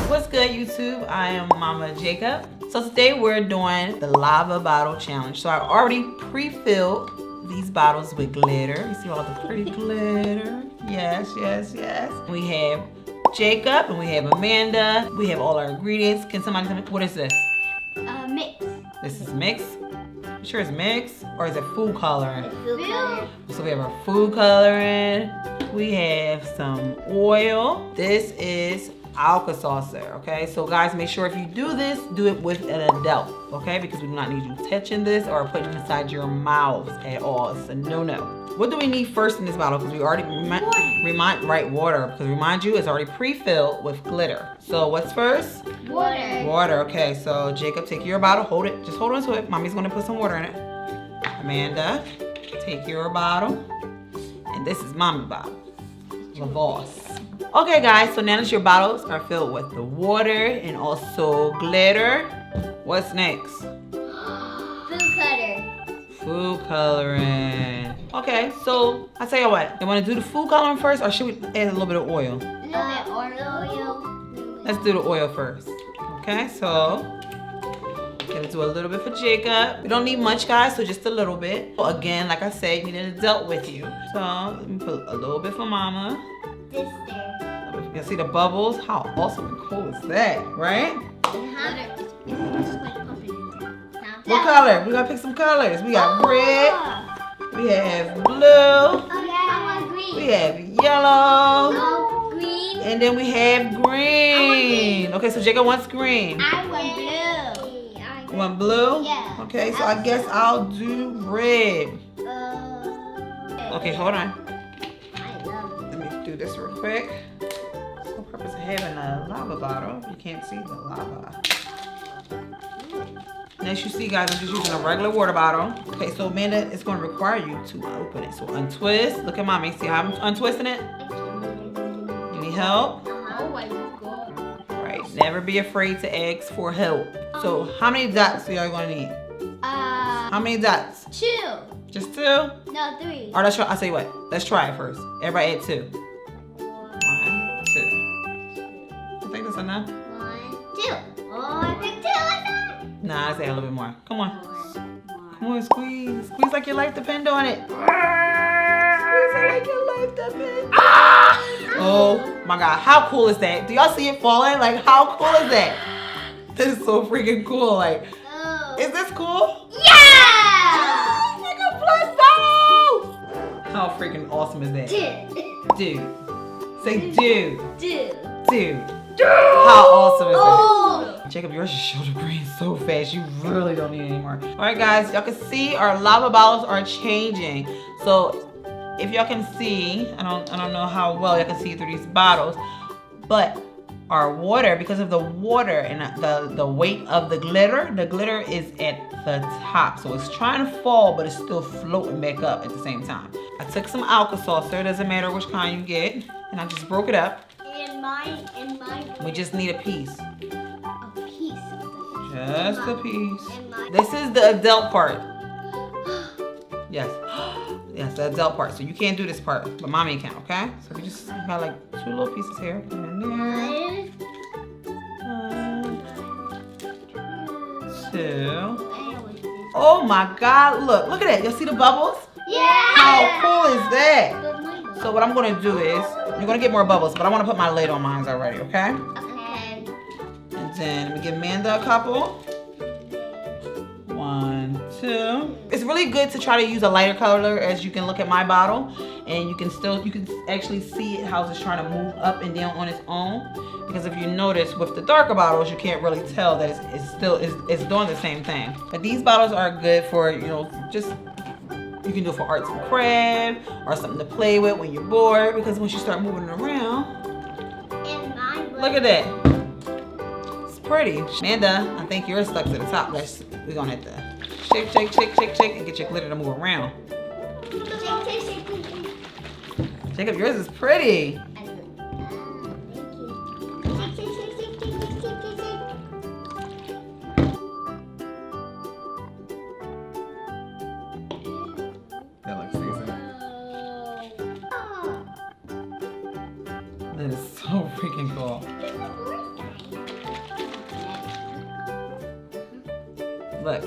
What's good, YouTube? I am Mama Jacob. So today we're doing the lava bottle challenge. So I already pre-filled these bottles with glitter. You see all the pretty glitter? Yes, yes, yes. We have Jacob and we have Amanda. We have all our ingredients. Can somebody tell me, what is this? Mix. This is mix? You sure it's mix? Or is it food coloring? It's food coloring. So we have our food coloring. We have some oil. This is alka-seltzer, okay? So guys, make sure if you do this, do it with an adult, okay? Because we do not need you touching this or putting it inside your mouths at all. It's a no-no. What do we need first in this bottle? Because we already water. Because remind you, it's already pre-filled with glitter. So what's first? Water. Water, okay. So Jacob, take your bottle, hold it. Just hold on to it. Mommy's gonna put some water in it. Amanda, take your bottle. And this is Mommy's bottle. Lavos. Okay guys, so now that your bottles are filled with the water and also glitter, what's next? Food color. Food coloring. Okay, so I tell you what, you want to do the food coloring first, or should we add a little bit of oil? A little bit oil. Let's do the oil first. Okay, so gonna do a little bit for Jacob. We don't need much, guys, so just a little bit. Again, like I said, you need an adult with you. So let me put a little bit for Mama. This there. You can see the bubbles. How awesome and cool is that, right? What color? We gotta pick some colors. We got red. We have blue. I want green. We have yellow. Oh, green. And then we have green. Okay, so Jacob wants green. I want blue. You want blue? Yeah. Okay, so I guess I'll do red. Okay, hold on. I love it. Let me do this real quick. What's the purpose of having a lava bottle? You can't see the lava. And as you see, guys, I'm just using a regular water bottle. Okay, so Amanda, it's going to require you to open it. So untwist. Look at Mommy. See how I'm untwisting it? You need help? Oh my god. All right. Never be afraid to ask for help. So how many dots are y'all going to need? How many dots? 2. Just 2? No, 3. Or let's try. I'll tell you what. Let's try it first. Everybody add 2. 1, 2. You think that's enough? 1, 2. Oh, I picked 2. Nah, let's add a little bit more. Come on. Come on, squeeze. Squeeze like your life depends on it. Squeeze it like your life depends. Oh my God, how cool is that? Do y'all see it falling? Like, how cool is that? This is so freaking cool. Like, is this cool? Yeah! Like a plus bottle! How freaking awesome is that? Dude. Say dude. Dude. How awesome is that? Jacob, yours just showed the green so fast. You really don't need any more. All right, guys, y'all can see our lava bottles are changing. So if y'all can see, I don't know how well y'all can see through these bottles, but our water, because of the water and the weight of the glitter is at the top. So it's trying to fall, but it's still floating back up at the same time. I took some alka-seltzer, doesn't matter which kind you get, and I just broke it up. We just need a piece. Just a piece. This is the adult part. Yes. Yes, the adult part. So you can't do this part, but Mommy can, okay? So we just got like 2 little pieces here. Put in there. 1, 2. Oh my God, look at that. Y'all see the bubbles? Yeah! How cool is that? So what I'm gonna do is, you're gonna get more bubbles, but I wanna put my lid on mine already, okay? Okay. And then let me give Amanda a couple. 1, 2. It's really good to try to use a lighter color, as you can look at my bottle, and you can actually see it how it's trying to move up and down on its own. Because if you notice with the darker bottles, you can't really tell that it's doing the same thing. But these bottles are good for, you know, just, you can do it for arts and craft or something to play with when you're bored, because once you start moving it around, look at that. It's pretty. Amanda, I think yours stuck to the top. We're gonna have to shake, shake, shake, shake, shake, and get your glitter to move around. Jacob, yours is pretty. That looks decent. That is so freaking cool. Look.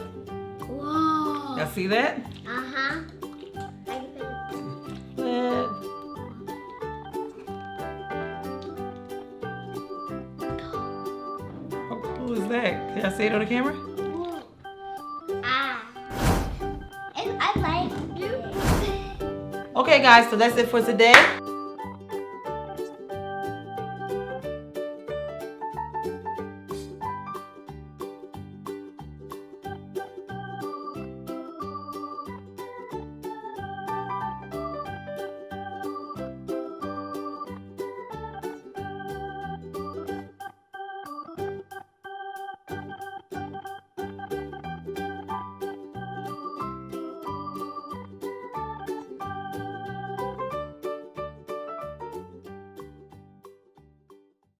Whoa. Y'all see that? Uh-huh. Split. Who is that? Can I see it on the camera? I like it. Okay guys, so that's it for today.